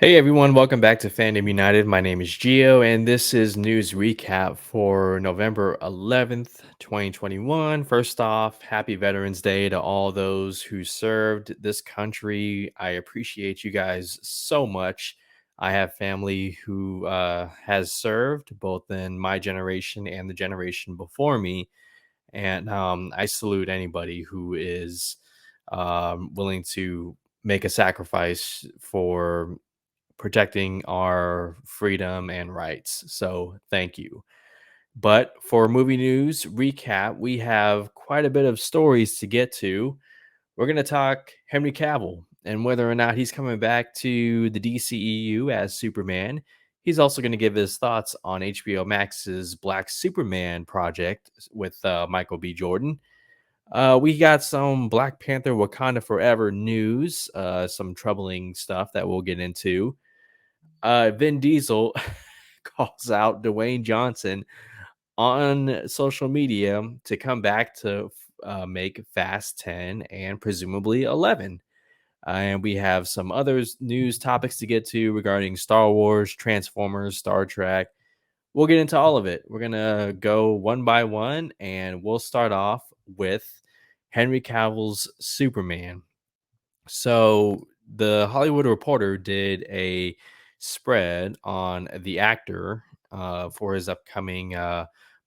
Hey everyone, welcome back to Fandom United. My name is Gio, and this is news recap for November 11th, 2021. First off, happy Veterans Day to all those who served this country. I appreciate you guys so much. I have family who has served both in my generation and the generation before me, and I salute anybody who is willing to make a sacrifice for protecting our freedom and rights. So thank you. But for movie news recap, we have quite a bit of stories to get to. We're going to talk Henry Cavill and whether or not he's coming back to the DCEU as Superman. He's also going to give his thoughts on HBO Max's Black Superman project with Michael B. Jordan. We got some Black Panther Wakanda Forever news, some troubling stuff that we'll get into. Vin Diesel calls out Dwayne Johnson on social media to come back to make Fast 10 and presumably 11. And we have some other news topics to get to regarding Star Wars, Transformers, Star Trek. We'll get into all of it. We're going to go one by one, and we'll start off with Henry Cavill's Superman. So the Hollywood Reporter did a spread on the actor for his upcoming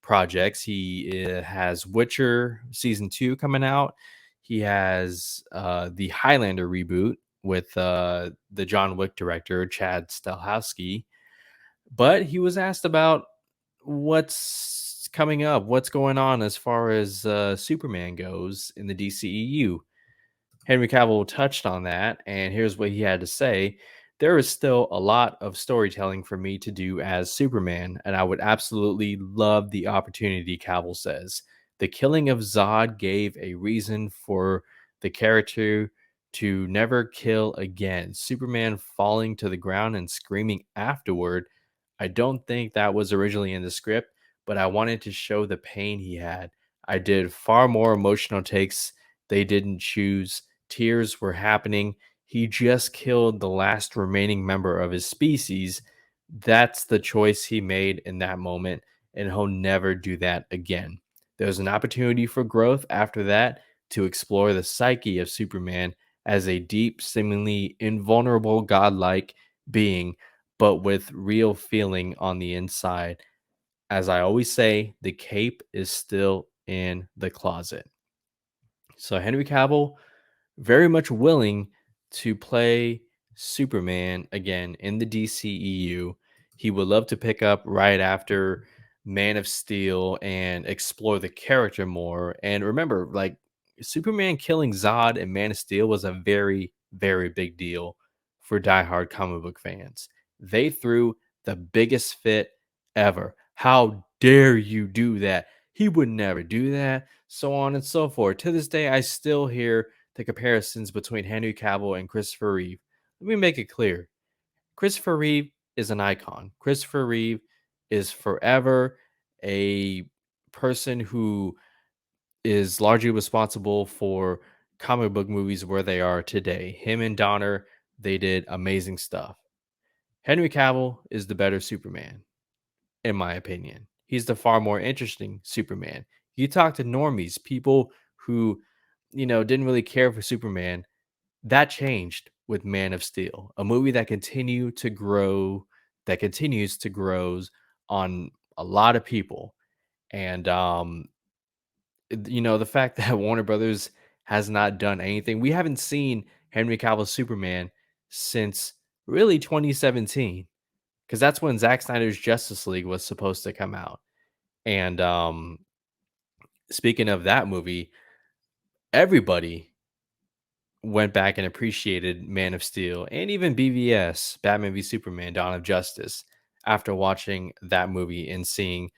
projects. He has Witcher season 2 coming out. He has the Highlander reboot with the John Wick director Chad Stahelski. But he was asked about what's coming up, what's going on as far as Superman goes in the DCEU. Henry Cavill touched on that, and here's what he had to say. There is still a lot of storytelling for me to do as Superman, and I would absolutely love the opportunity, Cavill says. The killing of Zod gave a reason for the character to never kill again. Superman falling to the ground and screaming afterward. I don't think that was originally in the script, but I wanted to show the pain he had. I did far more emotional takes they didn't choose. Tears were happening. He just killed the last remaining member of his species. That's the choice he made in that moment, and he'll never do that again. There's an opportunity for growth after that to explore the psyche of Superman as a deep, seemingly invulnerable, godlike being, but with real feeling on the inside. As I always say, the cape is still in the closet. So Henry Cavill very much willing to play Superman again in the DCEU. He would love to pick up right after Man of Steel and explore the character more. And remember, like Superman killing Zod and Man of Steel was a very, very big deal for diehard comic book fans. They threw the biggest fit ever. How dare you do that? He would never do that. So on and so forth. To this day, I still hear the comparisons between Henry Cavill and Christopher Reeve. Let me make it clear. Christopher Reeve is an icon. Christopher Reeve is forever a person who is largely responsible for comic book movies where they are today. Him and Donner, they did amazing stuff. Henry Cavill is the better Superman, in my opinion. He's the far more interesting Superman. You talk to normies, people who, didn't really care for Superman. That changed with Man of Steel, a movie that continued to grow, that continues to grow on a lot of people. And the fact that Warner Brothers has not done anything. We haven't seen Henry Cavill's Superman since really 2017, because that's when Zack Snyder's Justice League was supposed to come out. And speaking of that movie, everybody went back and appreciated Man of Steel and even BVS, Batman v Superman: Dawn of Justice, after watching that movie and seeing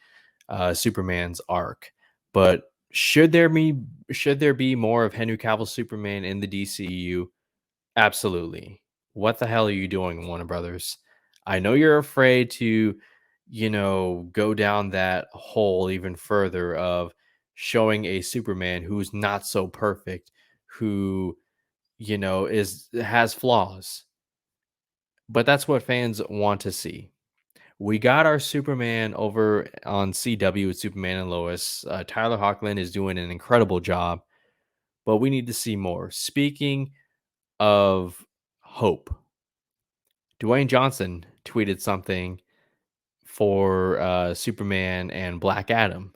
Superman's arc. But should there be more of Henry Cavill Superman in the DCEU? Absolutely. What the hell are you doing, Warner Brothers? I know you're afraid to, go down that hole even further of showing a Superman who's not so perfect, who is has flaws. but that's what fans want to see. We got our Superman over on CW with Superman and Lois. Tyler Hoechlin is doing an incredible job, but we need to see more. Speaking of hope, Dwayne Johnson tweeted something for Superman and Black Adam.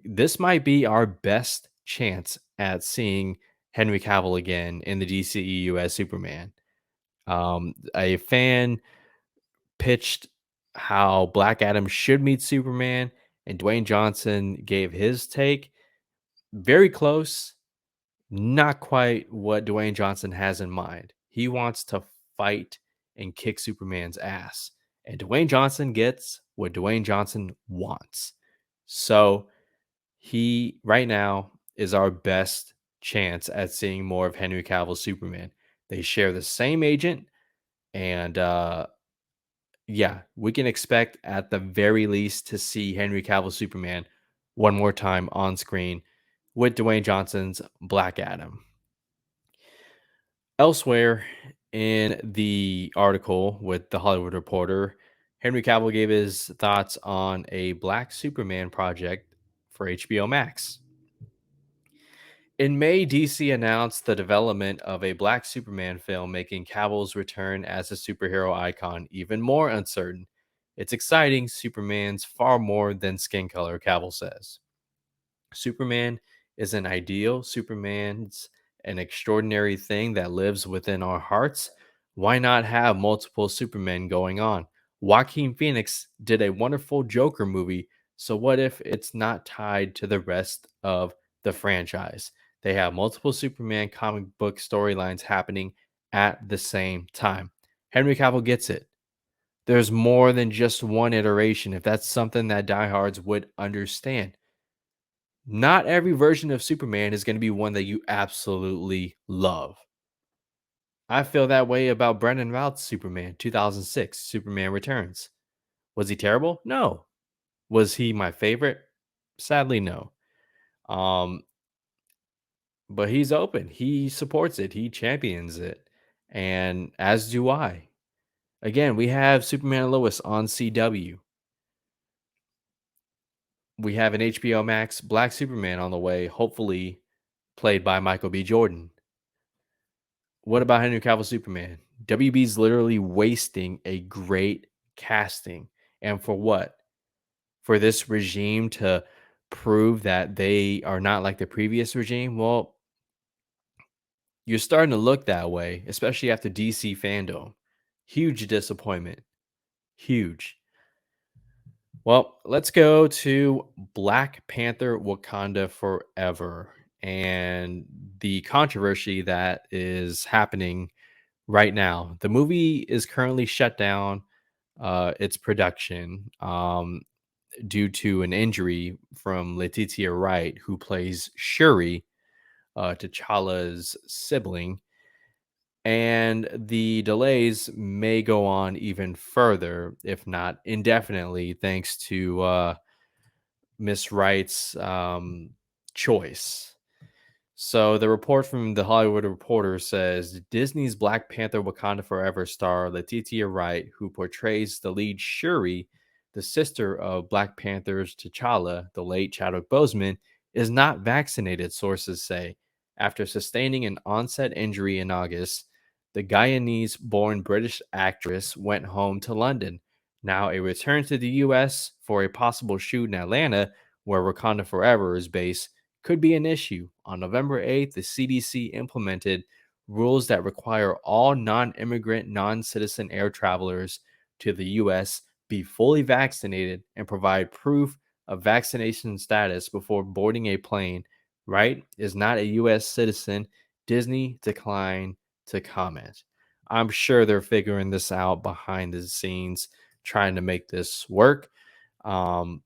This might be our best chance at seeing Henry Cavill again in the DCEU as Superman. A fan pitched how Black Adam should meet Superman, and Dwayne Johnson gave his take. Very close, not quite what Dwayne Johnson has in mind. He wants to fight and kick Superman's ass. And Dwayne Johnson gets what Dwayne Johnson wants. So he, right now, is our best chance at seeing more of Henry Cavill's Superman. They share the same agent, and yeah, we can expect at the very least to see Henry Cavill Superman one more time on screen with Dwayne Johnson's Black Adam. Elsewhere in the article with the Hollywood Reporter, Henry Cavill gave his thoughts on a Black Superman project for HBO Max. In May, DC announced the development of a Black Superman film, making Cavill's return as a superhero icon even more uncertain. It's exciting. Superman's far more than skin color, Cavill says. Superman is an ideal. Superman's an extraordinary thing that lives within our hearts. Why not have multiple Supermen going on? Joaquin Phoenix did a wonderful Joker movie, so what if it's not tied to the rest of the franchise? They have multiple Superman comic book storylines happening at the same time. Henry Cavill gets it. There's more than just one iteration, if that's something that diehards would understand. Not every version of Superman is going to be one that you absolutely love. I feel that way about Brendan Routh's Superman 2006, Superman Returns. Was he terrible? No. Was he my favorite? Sadly, no. Um, but he's open. He supports it. He champions it. And as do I. Again, we have Superman and Lois on CW. We have an HBO Max Black Superman on the way, hopefully played by Michael B. Jordan. What about Henry Cavill Superman? WB's literally wasting a great casting. And for what? For this regime to prove that they are not like the previous regime? Well, you're starting to look that way, especially after DC fandom. Huge disappointment. Huge. Well, let's go to Black Panther Wakanda Forever and the controversy that is happening right now. The movie is currently shut down its production due to an injury from Letita Wright, who plays Shuri, T'Challa's sibling. And the delays may go on even further, if not indefinitely, thanks to Miss Wright's choice. So the report from the Hollywood Reporter says Disney's Black Panther Wakanda Forever star Letita Wright, who portrays the lead Shuri, the sister of Black Panther's T'Challa, the late Chadwick Boseman, is not vaccinated, sources say. After sustaining an onset injury in August, the Guyanese-born British actress went home to London. Now a return to the U.S. for a possible shoot in Atlanta, where Wakanda Forever is based, could be an issue. On November 8th, the CDC implemented rules that require all non immigrant, non citizen air travelers to the U.S. be fully vaccinated and provide proof of vaccination status before boarding a plane. Wright is not a U.S. citizen. Disney declined to comment. I'm sure they're figuring this out behind the scenes, trying to make this work. Um,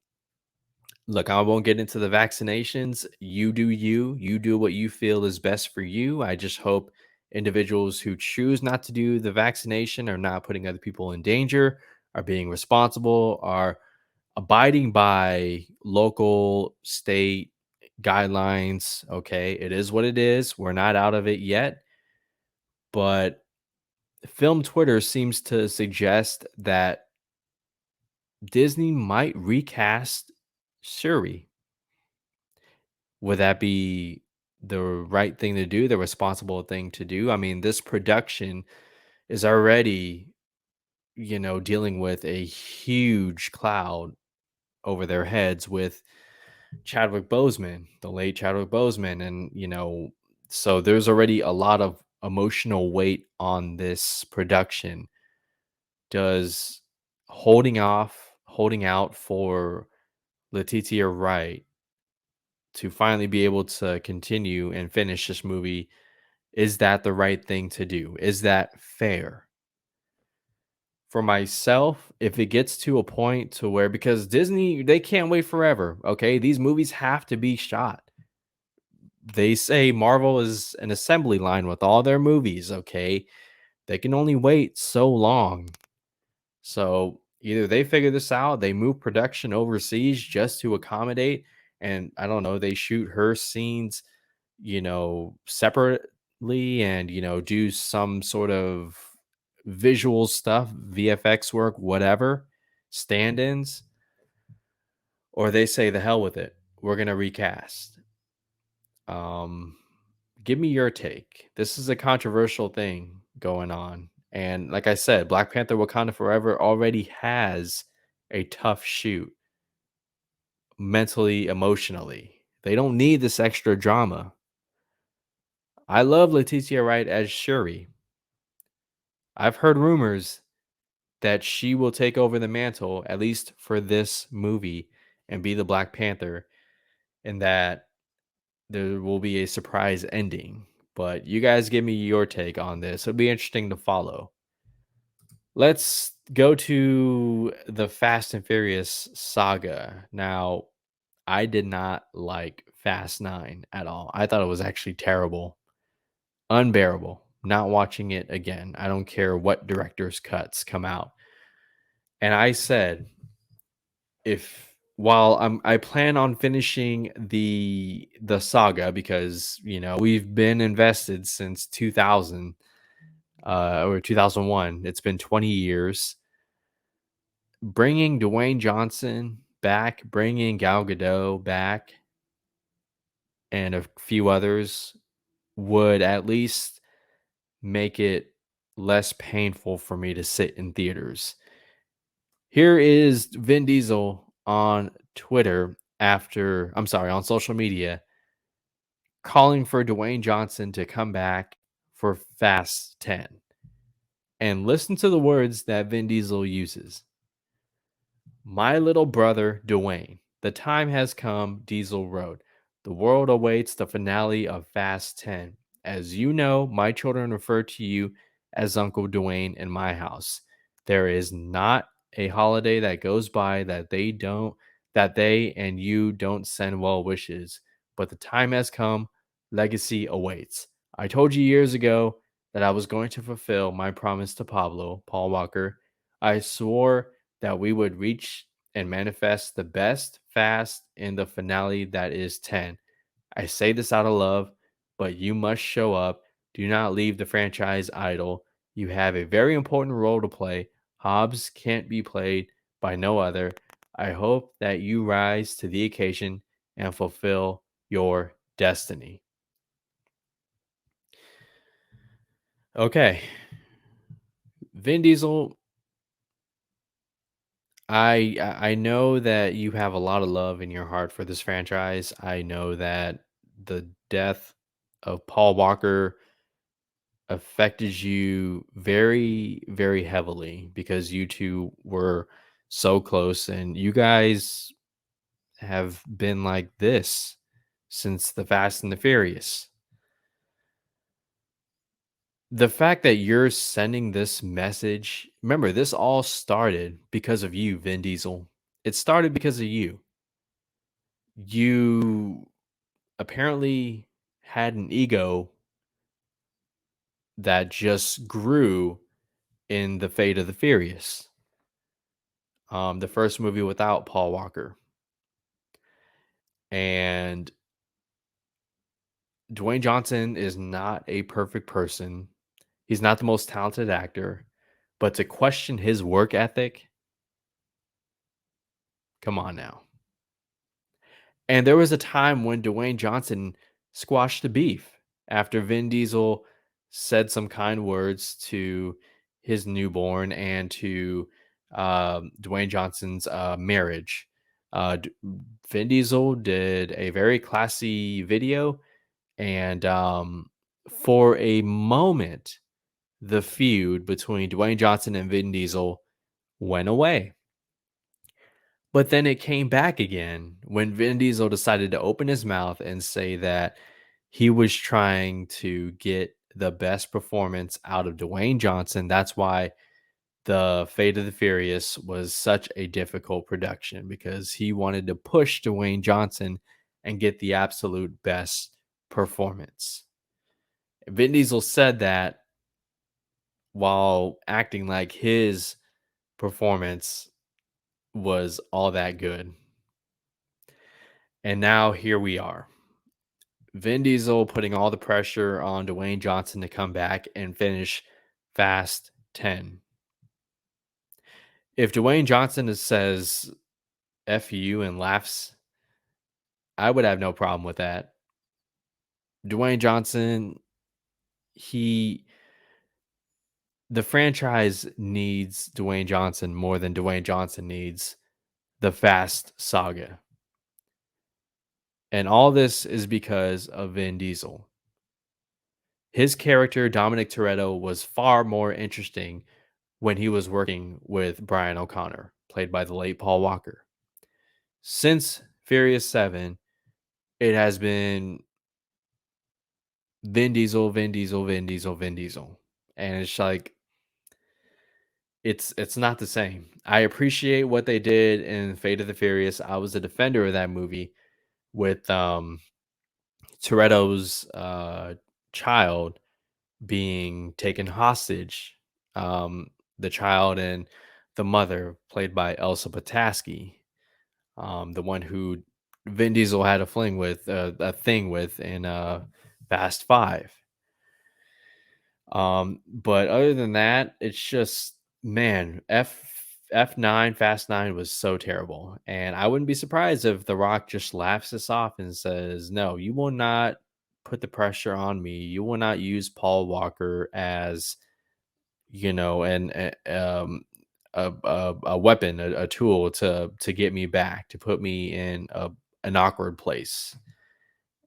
Look, I won't get into the vaccinations. You do you. You do what you feel is best for you. I just hope individuals who choose not to do the vaccination are not putting other people in danger, are being responsible, are abiding by local, state guidelines. Okay, it is what it is. We're not out of it yet, but film Twitter seems to suggest that Disney might recast Shuri. Would that be the right thing to do, the responsible thing to do? I mean, this production is already, dealing with a huge cloud over their heads with Chadwick Boseman, the late Chadwick Boseman. And, so there's already a lot of emotional weight on this production. Does holding out for Letita Wright to finally be able to continue and finish this movie, is that the right thing to do? Is that fair? For myself, if it gets to a point to where, because Disney, they can't wait forever, okay? These movies have to be shot. They say Marvel is an assembly line with all their movies, okay? They can only wait so long. So either they figure this out, they move production overseas just to accommodate, and I don't know, they shoot her scenes, separately and, do some sort of visual stuff, VFX work, whatever, stand ins, or they say the hell with it. We're going to recast. Um, Give me your take. This is a controversial thing going on. And like I said, Black Panther Wakanda Forever already has a tough shoot mentally, emotionally. They don't need this extra drama. I love Letitia Wright as Shuri. I've heard rumors that she will take over the mantle, at least for this movie, and be the Black Panther, and that there will be a surprise ending. But you guys give me your take on this. It'll be interesting to follow. Let's go to the Fast and Furious saga. Now, I did not like Fast 9 at all. I thought it was actually terrible, unbearable. Not watching it again. I don't care what director's cuts come out. And I said, if while I plan on finishing the saga, because we've been invested since 2000 or 2001. It's been 20 years. Bringing Dwayne Johnson back, bringing Gal Gadot back, and a few others would at least make it less painful for me to sit in theaters. Here is Vin Diesel on Twitter on social media, calling for Dwayne Johnson to come back for Fast 10. And listen to the words that Vin Diesel uses. My little brother, Dwayne. The time has come, Diesel wrote. The world awaits the finale of Fast 10. As you know, my children refer to you as Uncle Dwayne in my house. There is not a holiday that goes by that they and you don't send well wishes. But the time has come, legacy awaits. I told you years ago that I was going to fulfill my promise to Paul Walker. I swore that we would reach and manifest the best fast in the finale that is 10. I say this out of love, but you must show up. Do not leave the franchise idle. You have a very important role to play. Hobbs can't be played by no other. I hope that you rise to the occasion and fulfill your destiny. Okay. Vin Diesel, I know that you have a lot of love in your heart for this franchise. I know that the death of Paul Walker affected you very, very heavily because you two were so close and you guys have been like this since the Fast and the Furious. The fact that you're sending this message, remember, this all started because of you, Vin Diesel. It started because of you. You apparently had an ego that just grew in the Fate of the Furious, the first movie without Paul Walker. And Dwayne Johnson is not a perfect person. He's not the most talented actor, but to question his work ethic, come on now. And there was a time when Dwayne Johnson squashed the beef after Vin Diesel said some kind words to his newborn and to Dwayne Johnson's marriage. Vin Diesel did a very classy video, and for a moment, the feud between Dwayne Johnson and Vin Diesel went away. But then it came back again when Vin Diesel decided to open his mouth and say that he was trying to get the best performance out of Dwayne Johnson. That's why the Fate of the Furious was such a difficult production, because he wanted to push Dwayne Johnson and get the absolute best performance. Vin Diesel said that while acting like his performance was all that good. And now here we are. Vin Diesel putting all the pressure on Dwayne Johnson to come back and finish Fast 10. If Dwayne Johnson says F you and laughs, I would have no problem with that. Dwayne Johnson, he the franchise needs Dwayne Johnson more than Dwayne Johnson needs the Fast saga. And all this is because of Vin Diesel. His character, Dominic Toretto, was far more interesting when he was working with Brian O'Connor, played by the late Paul Walker. Since Furious 7, it has been Vin Diesel, Vin Diesel, Vin Diesel, Vin Diesel. And it's like it's not the same. I appreciate what they did in Fate of the Furious. I was a defender of that movie with Toretto's child being taken hostage. The child and the mother, played by Elsa Pataski, the one who Vin Diesel had a thing with in Fast Five. But other than that, it's just, man, F9 Fast 9 was so terrible, and I wouldn't be surprised if The Rock just laughs this off and says, "No, you will not put the pressure on me. You will not use Paul Walker as, an a weapon, a tool to get me back, to put me in an awkward place."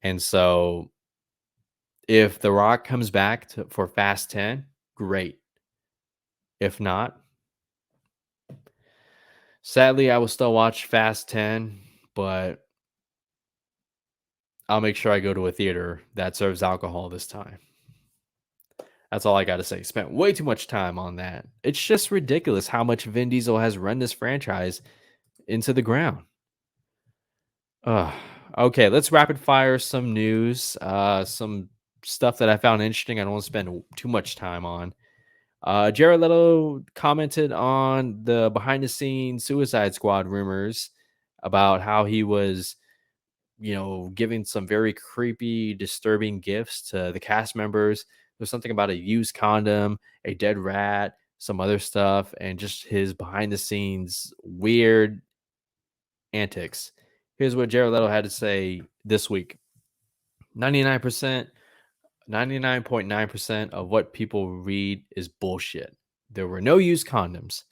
And so, if The Rock comes back for Fast 10, great. If not, sadly, I will still watch Fast 10, but I'll make sure I go to a theater that serves alcohol this time. That's all I got to say. Spent way too much time on that. It's just ridiculous how much Vin Diesel has run this franchise into the ground. Ugh. Okay, let's rapid fire some news, some stuff that I found interesting. I don't want to spend too much time on. Jared Leto commented on the behind the scenes Suicide Squad rumors about how he was, giving some very creepy, disturbing gifts to the cast members. There's something about a used condom, a dead rat, some other stuff, and just his behind the scenes weird antics. Here's what Jared Leto had to say this week. 99%, 99.9% of what people read is bullshit. There were no used condoms.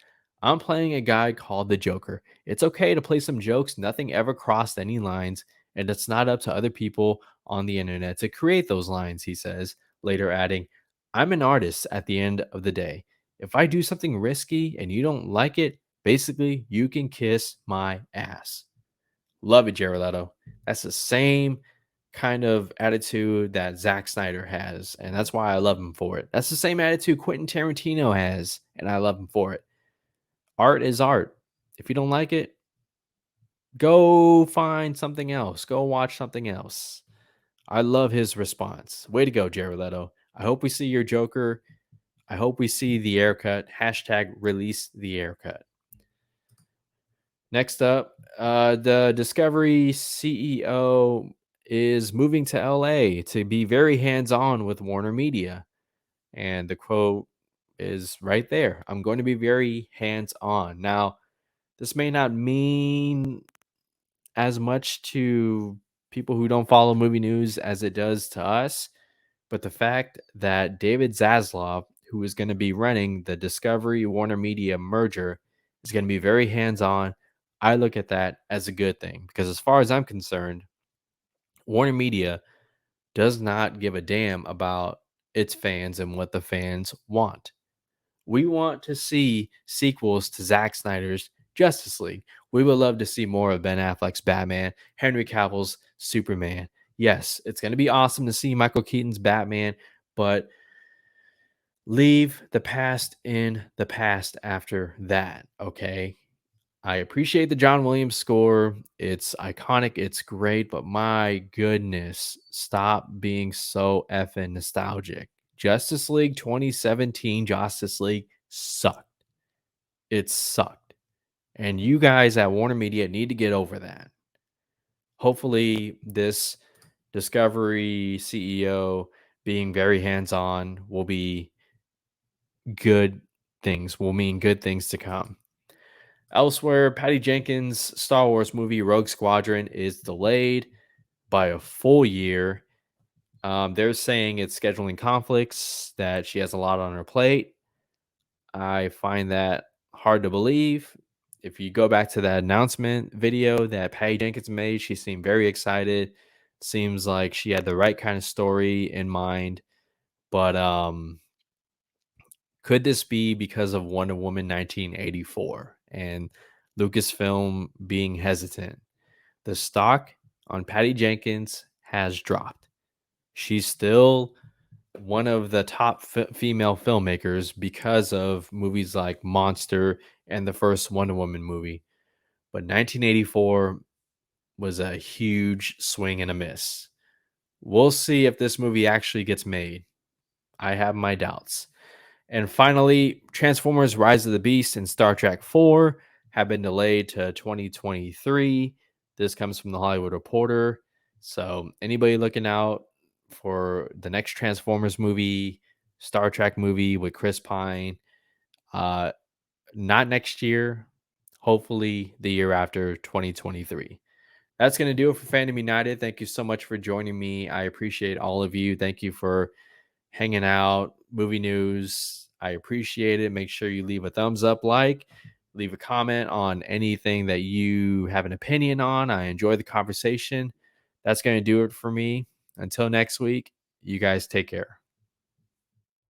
I'm playing a guy called the Joker. It's okay to play some jokes. Nothing ever crossed any lines, and it's not up to other people on the internet to create those lines, he says, later adding, I'm an artist at the end of the day. If I do something risky and you don't like it, basically, you can kiss my ass. Love it, Jared Leto. That's the same kind of attitude that Zack Snyder has, and that's why I love him for it. That's the same attitude Quentin Tarantino has, and I love him for it. Art is art. If you don't like it, go find something else. Go watch something else. I love his response. Way to go, Jared Leto. I hope we see your Joker. I hope we see the haircut. Hashtag release the haircut. Next up, the Discovery CEO is moving to LA to be very hands-on with Warner Media. And the quote is right there. I'm going to be very hands on. Now, this may not mean as much to people who don't follow movie news as it does to us, but the fact that David Zaslav, who is going to be running the Discovery Warner Media merger, is going to be very hands on, I look at that as a good thing because, as far as I'm concerned, Warner Media does not give a damn about its fans and what the fans want. We want to see sequels to Zack Snyder's Justice League. We would love to see more of Ben Affleck's Batman, Henry Cavill's Superman. Yes, it's going to be awesome to see Michael Keaton's Batman, but leave the past in the past after that, okay? I appreciate the John Williams score. It's iconic, it's great, but my goodness, stop being so effing nostalgic. Justice League 2017 Justice League sucked. It sucked. And you guys at Warner Media need to get over that. Hopefully, this Discovery CEO being very hands on will be good things, will mean good things to come. Elsewhere, Patty Jenkins' Star Wars movie Rogue Squadron is delayed by a full year. They're saying it's scheduling conflicts, that she has a lot on her plate. I find that hard to believe. If you go back to that announcement video that Patty Jenkins made, she seemed very excited. Seems like she had the right kind of story in mind. But could this be because of Wonder Woman 1984 and Lucasfilm being hesitant? The stock on Patty Jenkins has dropped. She's still one of the top female filmmakers because of movies like Monster and the first Wonder Woman movie. But 1984 was a huge swing and a miss. We'll see if this movie actually gets made. I have my doubts. And finally, Transformers Rise of the Beast and Star Trek 4 have been delayed to 2023. This comes from the Hollywood Reporter. So, anybody looking out for the next Transformers movie, Star Trek movie with Chris Pine, uh, not next year, hopefully the year after, 2023. That's going to do it for Fandom United. Thank you so much for joining me. I appreciate all of you. Thank you for hanging out, movie news. I appreciate it. Make sure you leave a thumbs up, leave a comment on anything that you have an opinion on. I enjoy the conversation. That's going to do it for me. Until next week, you guys take care.